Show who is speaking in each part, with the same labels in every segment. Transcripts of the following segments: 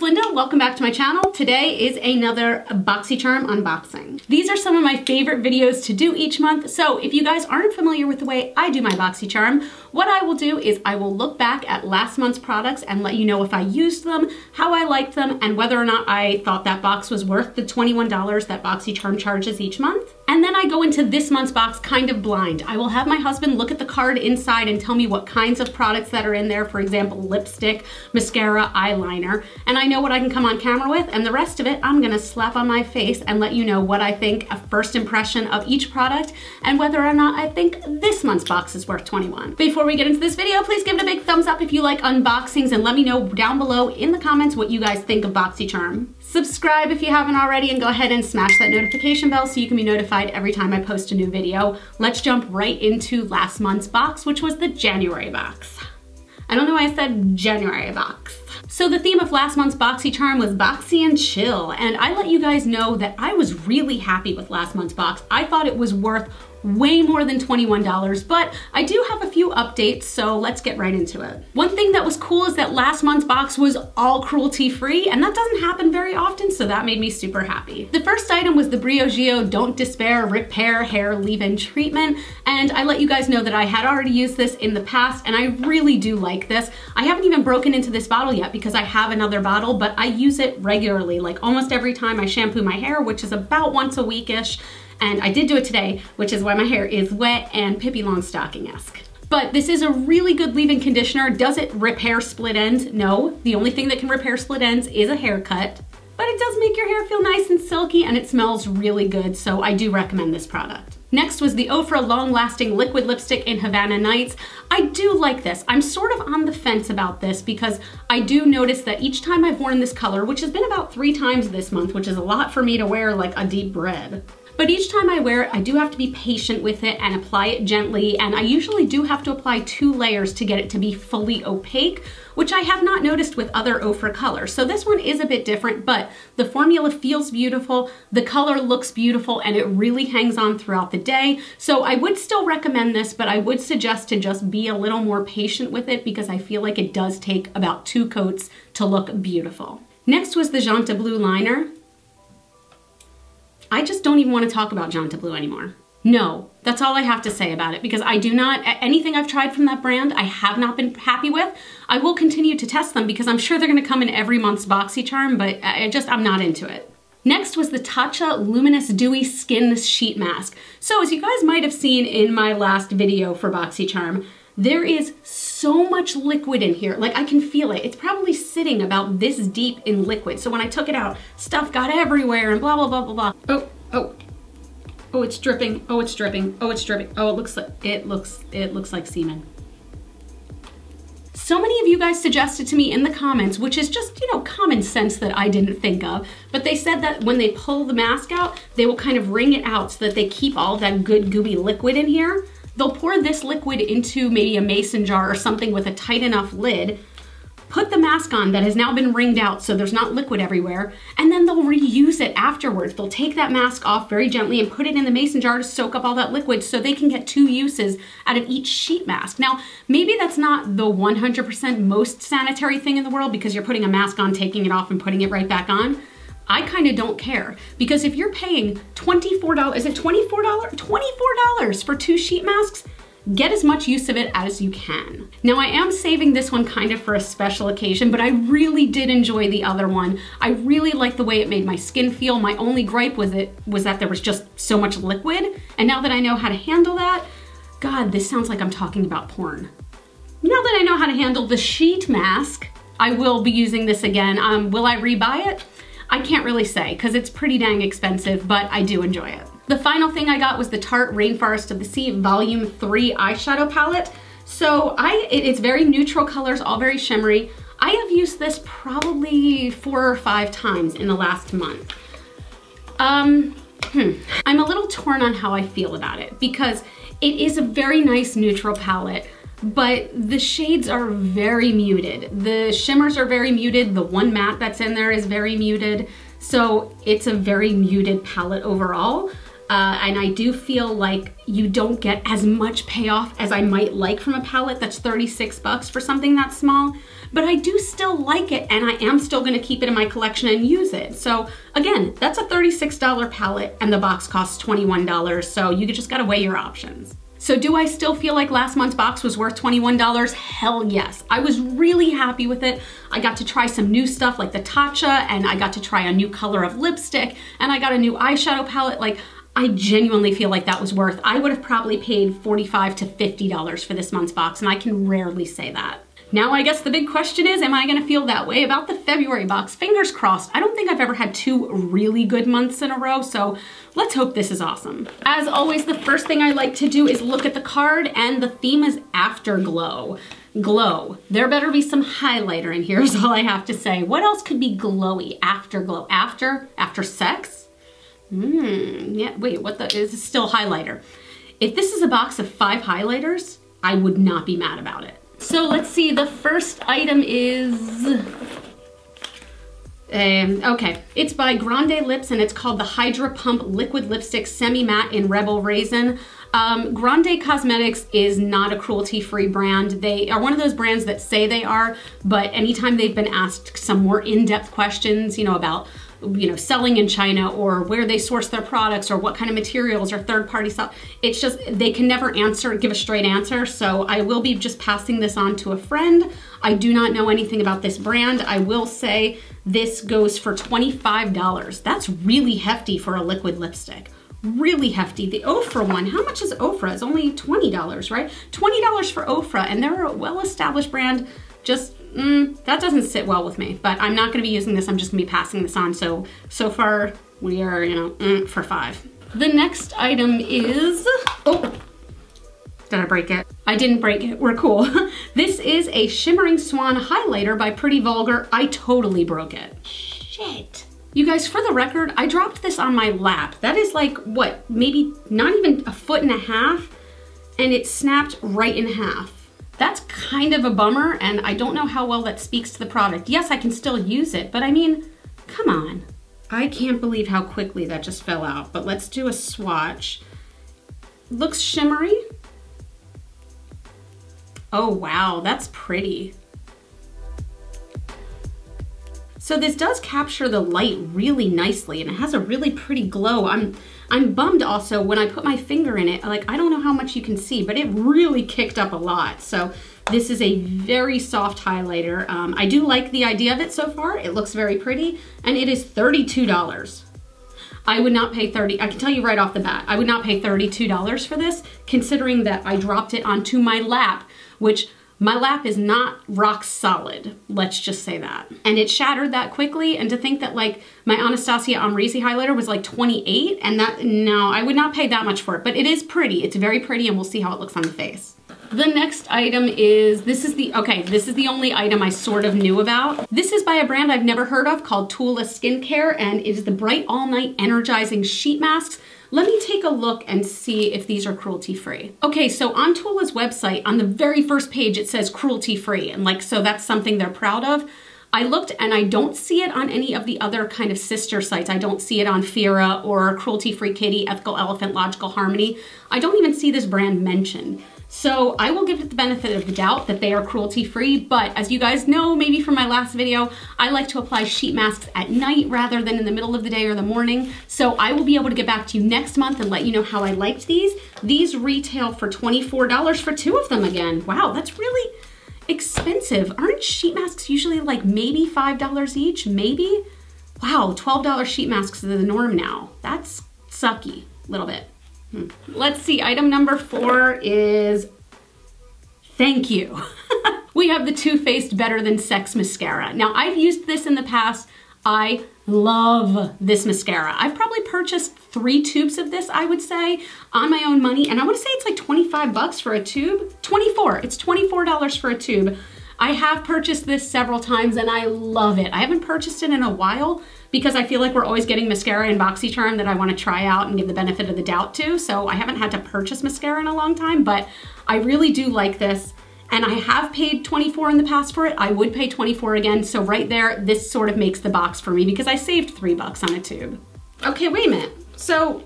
Speaker 1: Linda, welcome back to my channel. Today is another BOXYCHARM unboxing. These are some of my favorite videos to do each month, so if you guys aren't familiar with the way I do my BOXYCHARM, what I will do is I will look back at last month's products and let you know if I used them, how I liked them, and whether or not I thought that box was worth the $21 that BOXYCHARM charges each month. And then I go into this month's box kind of blind. I will have my husband look at the card inside and tell me what kinds of products that are in there, for example, lipstick, mascara, eyeliner, and I know what I can come on camera with, and the rest of it I'm gonna slap on my face and let you know what I think, a first impression of each product, and whether or not I think this month's box is worth $21. Before we get into this video, please give it a big thumbs up if you like unboxings, and let me know down below in the comments what you guys think of BOXYCHARM. Subscribe if you haven't already, and go ahead and smash that notification bell so you can be notified every time I post a new video. Let's jump right into last month's box, which was the January box. I don't know why I said January box. So the theme of last month's BOXYCHARM was boxy and chill, and I let you guys know that I was really happy with last month's box. I thought it was worth way more than $21, but I do have a few updates, so let's get right into it. One thing that was cool is that last month's box was all cruelty-free, and that doesn't happen very often, so that made me super happy. The first item was the Briogeo Don't Despair Repair Hair Leave-In Treatment, and I let you guys know that I had already used this in the past, and I really do like this. I haven't even broken into this bottle yet because I have another bottle, but I use it regularly, like almost every time I shampoo my hair, which is about once a week-ish. And I did do it today, which is why my hair is wet and Pippi Longstocking-esque. But this is a really good leave-in conditioner. Does it repair split ends? No. The only thing that can repair split ends is a haircut. But it does make your hair feel nice and silky, and it smells really good, so I do recommend this product. Next was the Ofra Long Lasting Liquid Lipstick in Havana Nights. I do like this. I'm sort of on the fence about this because I do notice that each time I've worn this color, which has been about 3 times this month, which is a lot for me to wear like a deep red. But each time I wear it, I do have to be patient with it and apply it gently, and I usually do have to apply 2 layers to get it to be fully opaque, which I have not noticed with other Ofra colors. So this one is a bit different, but the formula feels beautiful, the color looks beautiful, and it really hangs on throughout the day. So I would still recommend this, but I would suggest to just be a little more patient with it because I feel like it does take about 2 coats to look beautiful. Next was the Janta Blue liner. I just don't even want to talk about Janta Blue anymore. No, that's all I have to say about it because I do not, anything I've tried from that brand, I have not been happy with. I will continue to test them because I'm sure they're gonna come in every month's BOXYCHARM, but I'm not into it. Next was the Tatcha Luminous Dewy Skin Sheet Mask. So as you guys might have seen in my last video for BOXYCHARM, there is so much liquid in here, like I can feel it. It's probably sitting about this deep in liquid. So when I took it out, stuff got everywhere and blah, blah, blah, blah, blah. Oh, it's dripping. Oh, it's dripping. Oh, it's dripping. Oh, it looks like semen. So many of you guys suggested to me in the comments, which is just, you know, common sense that I didn't think of, but they said that when they pull the mask out, they will kind of wring it out so that they keep all that good gooey liquid in here. They'll pour this liquid into maybe a mason jar or something with a tight enough lid, put the mask on that has now been wringed out so there's not liquid everywhere, and then they'll reuse it afterwards. They'll take that mask off very gently and put it in the mason jar to soak up all that liquid so they can get 2 uses out of each sheet mask. Now, maybe that's not the 100% most sanitary thing in the world because you're putting a mask on, taking it off, and putting it right back on. I kind of don't care because if you're paying $24, is it $24? $24 for 2 sheet masks, get as much use of it as you can. Now I am saving this one kind of for a special occasion, but I really did enjoy the other one. I really liked the way it made my skin feel. My only gripe was that there was just so much liquid, and now that I know how to handle that, God, this sounds like I'm talking about porn. Now that I know how to handle the sheet mask, I will be using this again. Will I rebuy it? I can't really say because it's pretty dang expensive, but I do enjoy it. The final thing I got was the Tarte Rainforest of the Sea Volume 3 eyeshadow palette. So it's very neutral colors, all very shimmery. I have used this probably 4 or 5 times in the last month. I'm a little torn on how I feel about it because it is a very nice neutral palette, but the shades are very muted. The shimmers are very muted. The one matte that's in there is very muted. So it's a very muted palette overall. And I do feel like you don't get as much payoff as I might like from a palette that's 36 bucks for something that small, but I do still like it, and I am still gonna keep it in my collection and use it. So again, that's a $36 palette and the box costs $21, so you just gotta weigh your options. So do I still feel like last month's box was worth $21? Hell yes. I was really happy with it. I got to try some new stuff like the Tatcha, and I got to try a new color of lipstick, and I got a new eyeshadow palette. Like, I genuinely feel like that was worth. I would have probably paid $45 to $50 for this month's box, and I can rarely say that. Now I guess the big question is, am I gonna feel that way about the February box? Fingers crossed. I don't think I've ever had 2 really good months in a row, so let's hope this is awesome. As always, the first thing I like to do is look at the card, and the theme is Afterglow. Glow. There better be some highlighter in here is all I have to say. What else could be glowy? Afterglow. After sex? Yeah, wait, is this still highlighter? If this is a box of 5 highlighters, I would not be mad about it. So let's see, the first item is, okay, it's by Grande Lips, and it's called the Hydra Pump Liquid Lipstick Semi-Matte in Rebel Raisin. Grande Cosmetics is not a cruelty-free brand. They are one of those brands that say they are, but anytime they've been asked some more in-depth questions, you know, about selling in China or where they source their products or what kind of materials or third-party stuff, it's just, they can never give a straight answer. So I will be just passing this on to a friend. I do not know anything about this brand. I will say this goes for $25. That's really hefty for a liquid lipstick. Really hefty. The Ofra one, how much is Ofra? It's only $20, right? $20 for Ofra, and they're a well-established brand. Just, that doesn't sit well with me, but I'm not gonna be using this. I'm just gonna be passing this on. So far we are, for 5. The next item is, oh, did I break it? I didn't break it, we're cool. This is a Shimmering Swan highlighter by Pretty Vulgar. I totally broke it. Shit. You guys, for the record, I dropped this on my lap. That is like, what, maybe not even 1.5 feet, and it snapped right in half. That's kind of a bummer, and I don't know how well that speaks to the product. Yes, I can still use it, but I mean, come on. I can't believe how quickly that just fell out, but let's do a swatch. Looks shimmery. Oh wow, that's pretty. So this does capture the light really nicely, and it has a really pretty glow. I'm bummed also when I put my finger in it, like I don't know how much you can see, but it really kicked up a lot. So this is a very soft highlighter. I do like the idea of it so far. It looks very pretty, and it is $32. I would not pay I can tell you right off the bat, I would not pay $32 for this, considering that I dropped it onto my lap, which my lap is not rock solid, let's just say that. And it shattered that quickly, and to think that like my Anastasia Amrezy highlighter was like 28, and no, I would not pay that much for it, but it is pretty. It's very pretty, and we'll see how it looks on the face. The next item is, this is the only item I sort of knew about. This is by a brand I've never heard of called Tula Skincare, and it is the Bright All Night Energizing Sheet Masks. Let me take a look and see if these are cruelty-free. Okay, so on Tula's website, on the very first page, it says cruelty-free, and like, so that's something they're proud of. I looked and I don't see it on any of the other kind of sister sites. I don't see it on Fira or Cruelty Free Kitty, Ethical Elephant, Logical Harmony. I don't even see this brand mentioned. So I will give it the benefit of the doubt that they are cruelty-free, but as you guys know, maybe from my last video, I like to apply sheet masks at night rather than in the middle of the day or the morning. So I will be able to get back to you next month and let you know how I liked these. These retail for $24 for 2 of them again. Wow, that's really expensive. Aren't sheet masks usually like maybe $5 each? Maybe? Wow, $12 sheet masks are the norm now. That's sucky, a little bit. Let's see, item number 4 is, thank you. We have the Too Faced Better Than Sex mascara. Now I've used this in the past. I love this mascara. I've probably purchased 3 tubes of this, I would say, on my own money. And I wanna say it's like 25 bucks for a tube. 24, it's $24 for a tube. I have purchased this several times and I love it. I haven't purchased it in a while because I feel like we're always getting mascara in BOXYCHARM that I want to try out and give the benefit of the doubt to. So I haven't had to purchase mascara in a long time, but I really do like this. And I have paid $24 in the past for it. I would pay $24 again. So right there, this sort of makes the box for me because I saved $3 on a tube. Okay, wait a minute. So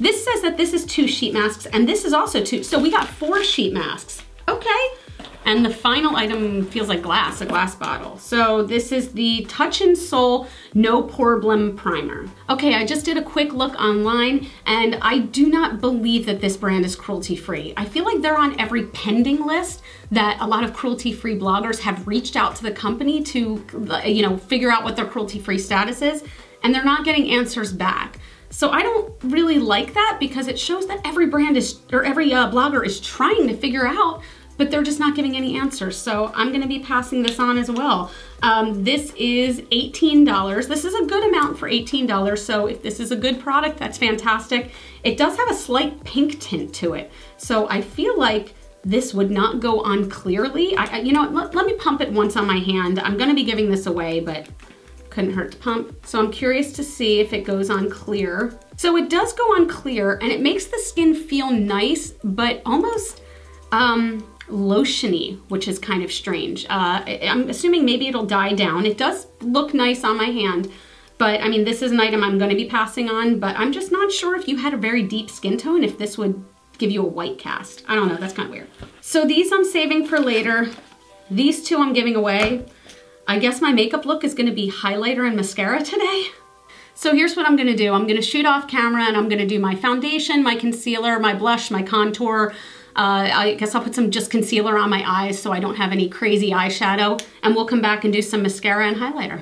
Speaker 1: This says that this is 2 sheet masks, and this is also 2. So we got 4 sheet masks. Okay. And the final item feels like glass, a glass bottle. So this is the Touch and Soul No Problem Primer. Okay, I just did a quick look online, and I do not believe that this brand is cruelty-free. I feel like they're on every pending list that a lot of cruelty-free bloggers have reached out to the company to, figure out what their cruelty-free status is, and they're not getting answers back. So I don't really like that because it shows that every brand is, or every blogger is trying to figure out, but they're just not giving any answers. So I'm gonna be passing this on as well. This is $18. This is a good amount for $18. So if this is a good product, that's fantastic. It does have a slight pink tint to it. So I feel like this would not go on clearly. Let me pump it once on my hand. I'm gonna be giving this away, but couldn't hurt to pump. So I'm curious to see if it goes on clear. So it does go on clear, and it makes the skin feel nice, but almost, lotiony, which is kind of strange. I'm assuming maybe it'll die down. It does look nice on my hand, but I mean, this is an item I'm gonna be passing on, but I'm just not sure if you had a very deep skin tone, if this would give you a white cast. I don't know, that's kind of weird. So these I'm saving for later. These 2 I'm giving away. I guess my makeup look is gonna be highlighter and mascara today. So here's what I'm gonna do. I'm gonna shoot off camera and I'm gonna do my foundation, my concealer, my blush, my contour. I guess I'll put some just concealer on my eyes so I don't have any crazy eyeshadow, and we'll come back and do some mascara and highlighter.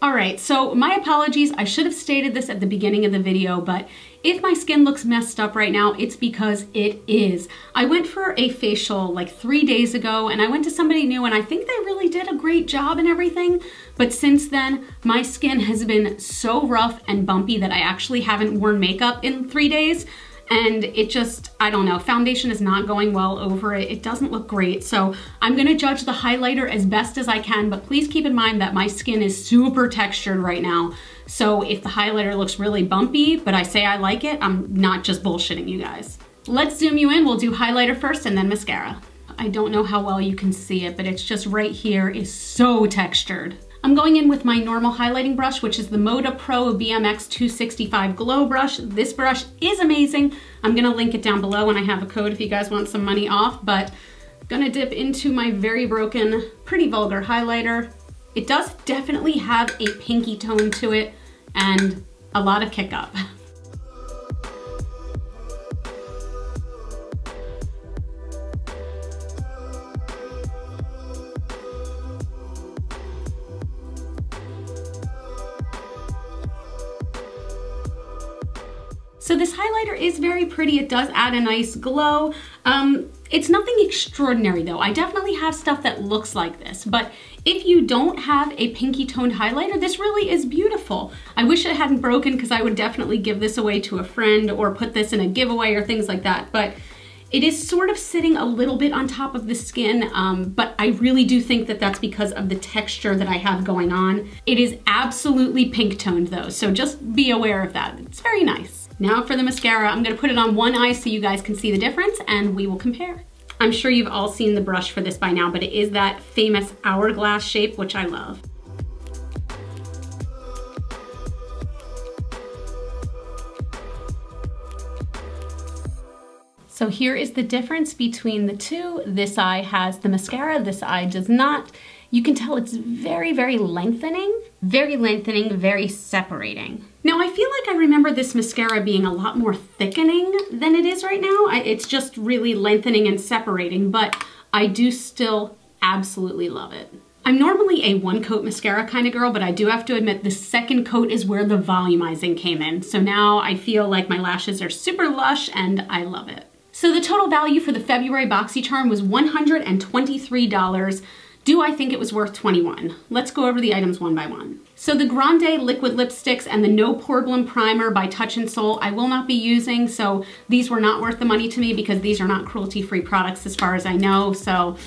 Speaker 1: All right, so my apologies. I should have stated this at the beginning of the video, but if my skin looks messed up right now, it's because it is. I went for a facial like 3 days ago, and I went to somebody new, and I think they really did a great job and everything. But since then, my skin has been so rough and bumpy that I actually haven't worn makeup in 3 days. And it just, I don't know, foundation is not going well over it. It doesn't look great. So I'm gonna judge the highlighter as best as I can, but please keep in mind that my skin is super textured right now. So if the highlighter looks really bumpy, but I say I like it, I'm not just bullshitting you guys. Let's zoom you in. We'll do highlighter first and then mascara. I don't know how well you can see it, but it's just right here is so textured. I'm going in with my normal highlighting brush, which is the Moda Pro BMX 265 Glow Brush. This brush is amazing. I'm gonna link it down below, and I have a code if you guys want some money off, but I'm gonna dip into my very broken, pretty vulgar highlighter. It does definitely have a pinky tone to it and a lot of kick up. So this highlighter is very pretty. It does add a nice glow. It's nothing extraordinary though. I definitely have stuff that looks like this, but if you don't have a pinky toned highlighter, this really is beautiful. I wish it hadn't broken because I would definitely give this away to a friend or put this in a giveaway or things like that, but it is sort of sitting a little bit on top of the skin, but I really do think that that's because of the texture that I have going on. It is absolutely pink toned though, so just be aware of that. It's very nice. Now for the mascara, I'm gonna put it on one eye so you guys can see the difference and we will compare. I'm sure you've all seen the brush for this by now, but it is that famous hourglass shape, which I love. So here is the difference between the two. This eye has the mascara, this eye does not. You can tell it's very, very lengthening, very separating. Now I feel like I remember this mascara being a lot more thickening than it is right now. It's just really lengthening and separating, but I do still absolutely love it. I'm normally a one coat mascara kind of girl, but I do have to admit the second coat is where the volumizing came in. So now I feel like my lashes are super lush and I love it. So the total value for the February BOXYCHARM was $123. Do I think it was worth $21? Let's go over the items one by one. So the Grande liquid lipsticks and the No Problem primer by Touch and Soul I will not be using, so these were not worth the money to me because these are not cruelty-free products as far as I know, so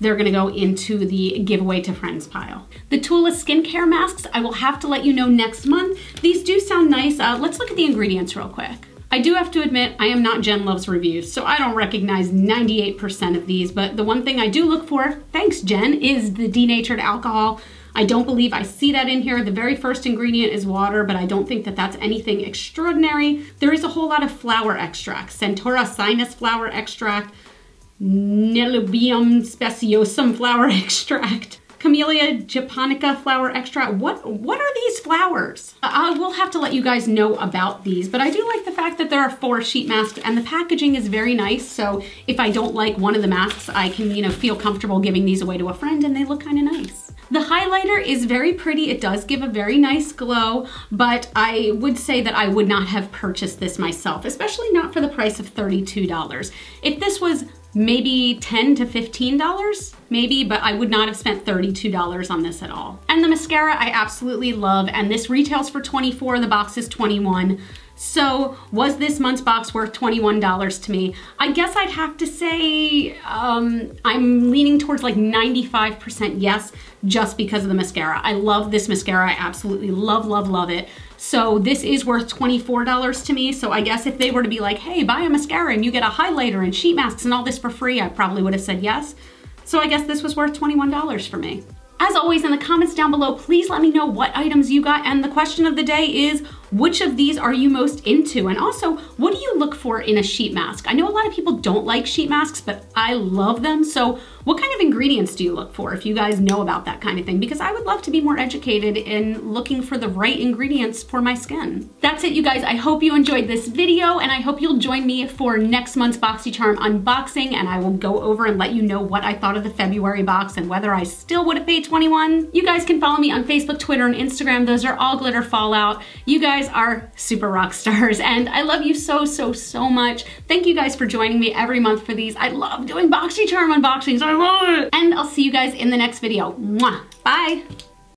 Speaker 1: they're gonna go into the giveaway to friends pile. The Tula skincare masks, I will have to let you know next month. These do sound nice. Let's look at the ingredients real quick. I do have to admit, I am not Jen Loves Reviews, so I don't recognize 98% of these, but the one thing I do look for, thanks Jen, is the denatured alcohol. I don't believe I see that in here. The very first ingredient is water, but I don't think that that's anything extraordinary. There is a whole lot of flower extract. Centaurea sinus flower extract, Nelumbium speciosum flower extract, Camellia japonica flower extract. What are these flowers? I will have to let you guys know about these, but I do like the fact that there are 4 sheet masks and the packaging is very nice. So if I don't like one of the masks, I can, you know, feel comfortable giving these away to a friend and they look kind of nice. The highlighter is very pretty. It does give a very nice glow, but I would say that I would not have purchased this myself, especially not for the price of $32. If this was maybe $10 to $15, maybe, but I would not have spent $32 on this at all. And the mascara I absolutely love, and this retails for $24, the box is $21. So was this month's box worth $21 to me? I guess I'd have to say I'm leaning towards like 95% yes, just because of the mascara. I love this mascara. I absolutely love, love, love it. So this is worth $24 to me. So I guess if they were to be like, hey, buy a mascara and you get a highlighter and sheet masks and all this for free, I probably would have said yes. So I guess this was worth $21 for me. As always, in the comments down below, please let me know what items you got. And the question of the day is, which of these are you most into? And also, what do you look for in a sheet mask? I know a lot of people don't like sheet masks, but I love them. So what kind of ingredients do you look for if you guys know about that kind of thing? Because I would love to be more educated in looking for the right ingredients for my skin. That's it, you guys. I hope you enjoyed this video, and I hope you'll join me for next month's BOXYCHARM unboxing, and I will go over and let you know what I thought of the February box and whether I still would have paid $21. You guys can follow me on Facebook, Twitter, and Instagram. Those are all GlitterFallout. You guys are super rock stars, and I love you so, so, so much. Thank you guys for joining me every month for these. I love doing BOXYCHARM unboxings. I love it. And I'll see you guys in the next video. Mwah. Bye.